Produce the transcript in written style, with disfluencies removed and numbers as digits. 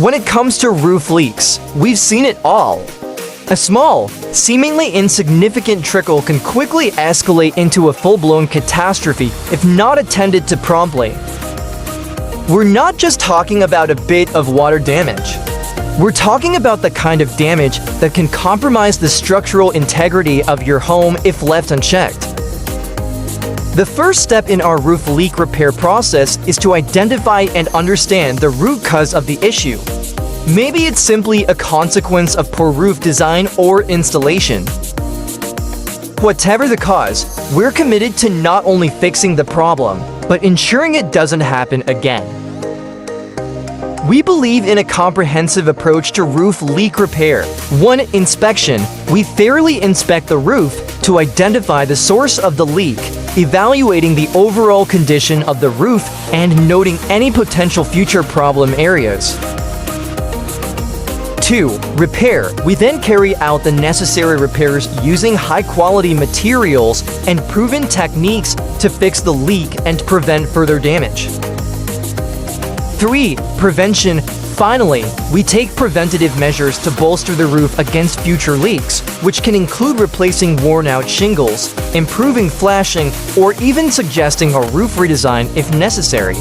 When it comes to roof leaks, we've seen it all. A small, seemingly insignificant trickle can quickly escalate into a full-blown catastrophe if not attended to promptly. We're not just talking about a bit of water damage. We're talking about the kind of damage that can compromise the structural integrity of your home if left unchecked. The first step in our roof leak repair process is to identify and understand the root cause of the issue. Maybe it's simply a consequence of poor roof design or installation. Whatever the cause, we're committed to not only fixing the problem, but ensuring it doesn't happen again. We believe in a comprehensive approach to roof leak repair. 1. Inspection. We thoroughly inspect the roof to identify the source of the leak, evaluating the overall condition of the roof and noting any potential future problem areas. 2. Repair. We then carry out the necessary repairs using high-quality materials and proven techniques to fix the leak and prevent further damage. 3. Prevention. Finally, we take preventative measures to bolster the roof against future leaks, which can include replacing worn-out shingles, improving flashing, or even suggesting a roof redesign if necessary.